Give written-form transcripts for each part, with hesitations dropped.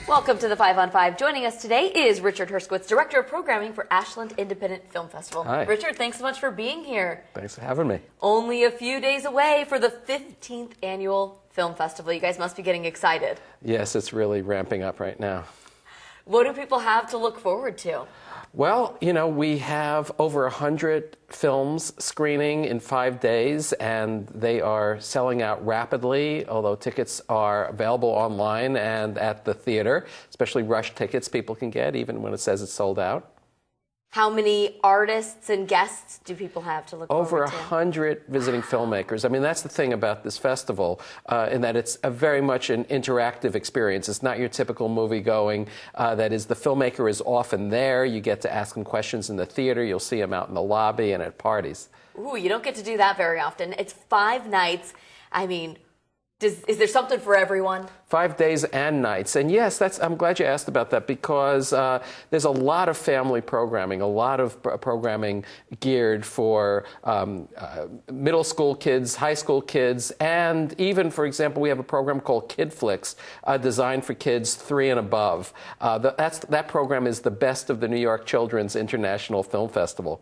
Welcome to the 5 on 5. Joining us today is Richard Herskowitz, Director of Programming for Ashland Independent Film Festival. Hi. Richard, thanks so much for being here. Thanks for having me. Only a few days away for the 15th Annual Film Festival. You guys must be getting excited. Yes, it's really ramping up right now. What do people have to look forward to? Well, you know, we have over 100 films screening in 5 days, and they are selling out rapidly, although tickets are available online and at the theater, especially rush tickets people can get, even when it says it's sold out. How many artists and guests do people have to look Over forward to? 100 visiting filmmakers. I mean, that's the thing about this festival, in that it's very much an interactive experience. It's not your typical movie going. That is, the filmmaker is often there. You get to ask them questions in the theater. You'll see them out in the lobby and at parties. Ooh, you don't get to do that very often. It's 5 nights. I mean, is there something for everyone? 5 days and nights. And yes, I'm glad you asked about that, because there's a lot of family programming, a lot of programming geared for middle school kids, high school kids, and even, for example, we have a program called Kid Flicks, designed for kids 3 and above. That program is the best of the New York Children's International Film Festival.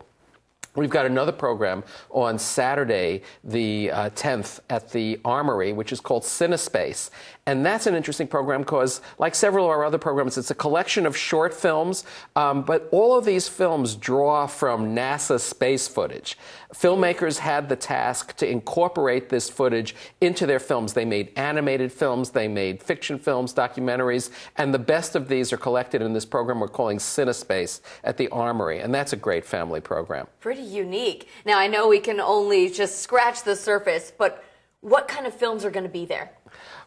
We've got another program on Saturday, the 10th, at the Armory, which is called CineSpace. And that's an interesting program because, like several of our other programs, it's a collection of short films, but all of these films draw from NASA space footage. Filmmakers had the task to incorporate this footage into their films. They made animated films, they made fiction films, documentaries, and the best of these are collected in this program we're calling CineSpace at the Armory, and that's a great family program. Pretty unique. Now, I know we can only just scratch the surface, but what kind of films are going to be there?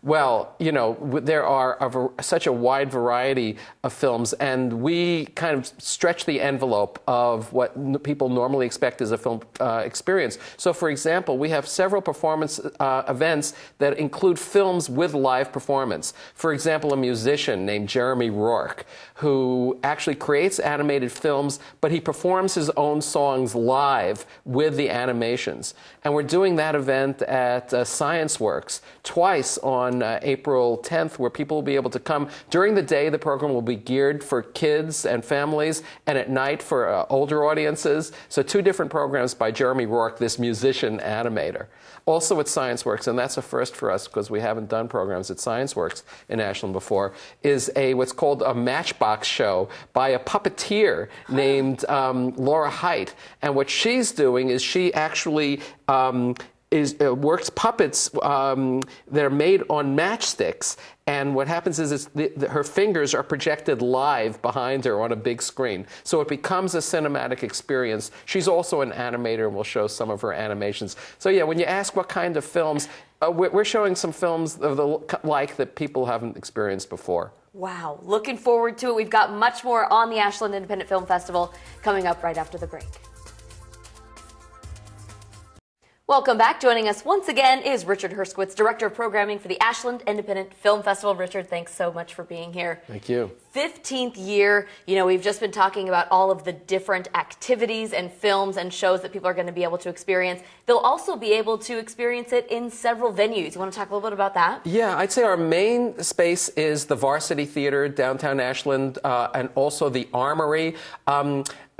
Well, you know, there are such a wide variety of films, and we kind of stretch the envelope of what people normally expect as a film experience. So, for example, we have several performance events that include films with live performance. For example, a musician named Jeremy Rourke, who actually creates animated films, but he performs his own songs live with the animations. And we're doing that event at ScienceWorks twice on April 10th, where people will be able to come. During the day, the program will be geared for kids and families, and at night for older audiences. So 2 different programs by Jeremy Rourke, this musician animator. Also at ScienceWorks, and that's a first for us because we haven't done programs at ScienceWorks in Ashland before, is what's called a Matchbox show by a puppeteer named Laura Height. And what she's doing is she actually works puppets that are made on matchsticks, and what happens is her fingers are projected live behind her on a big screen. So it becomes a cinematic experience. She's also an animator, and we'll show some of her animations. So yeah, when you ask what kind of films, we're showing some films of the like that people haven't experienced before. Wow, looking forward to it. We've got much more on the Ashland Independent Film Festival coming up right after the break. Welcome back. Joining us once again is Richard Herskowitz, Director of Programming for the Ashland Independent Film Festival. Richard, thanks so much for being here. Thank you. 15th year. You know, we've just been talking about all of the different activities and films and shows that people are going to be able to experience. They'll also be able to experience it in several venues. You want to talk a little bit about that? Yeah, I'd say our main space is the Varsity Theater, downtown Ashland, and also the Armory.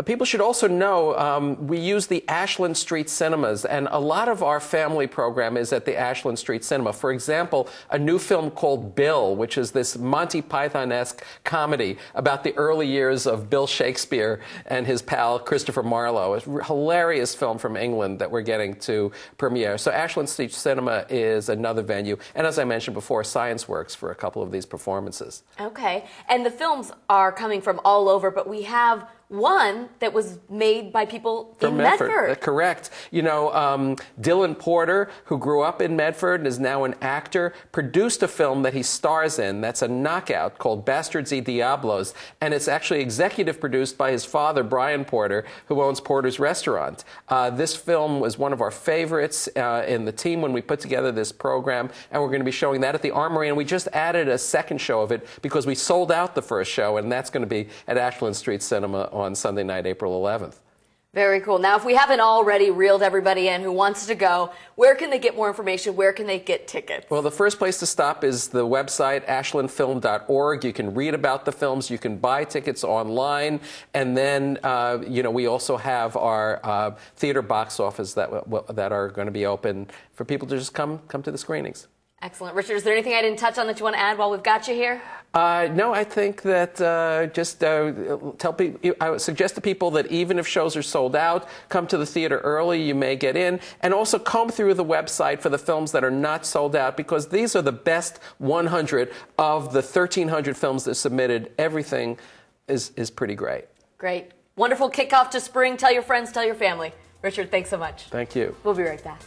People should also know we use the Ashland Street Cinemas, and a lot of our family program is at the Ashland Street Cinema. For example, a new film called Bill, which is this Monty Python-esque comedy about the early years of Bill Shakespeare and his pal Christopher Marlowe. It's a hilarious film from England that we're getting to premiere. So Ashland Street Cinema is another venue, and as I mentioned before, ScienceWorks for a couple of these performances. Okay, and the films are coming from all over, but we have one that was made by people in Medford. Correct. You know, Dylan Porter, who grew up in Medford and is now an actor, produced a film that he stars in that's a knockout called Bastards y Diablos, and it's actually executive produced by his father, Brian Porter, who owns Porter's Restaurant. This film was one of our favorites in the team when we put together this program, and we're going to be showing that at the Armory, and we just added a second show of it because we sold out the first show, and that's going to be at Ashland Street Cinema on Sunday night, April 11th. Very cool. Now, if we haven't already reeled everybody in who wants to go, where can they get more information? Where can they get tickets? Well, the first place to stop is the website, ashlandfilm.org. You can read about the films. You can buy tickets online. And then, we also have our theater box office that are going to be open for people to just come to the screenings. Excellent. Richard, is there anything I didn't touch on that you want to add while we've got you here? No, I think that tell people. I would suggest to people that even if shows are sold out, come to the theater early. You may get in, and also comb through the website for the films that are not sold out, because these are the best 100 of the 1,300 films that submitted. Everything is pretty great. Great. Wonderful kickoff to spring. Tell your friends, tell your family. Richard, thanks so much. Thank you. We'll be right back.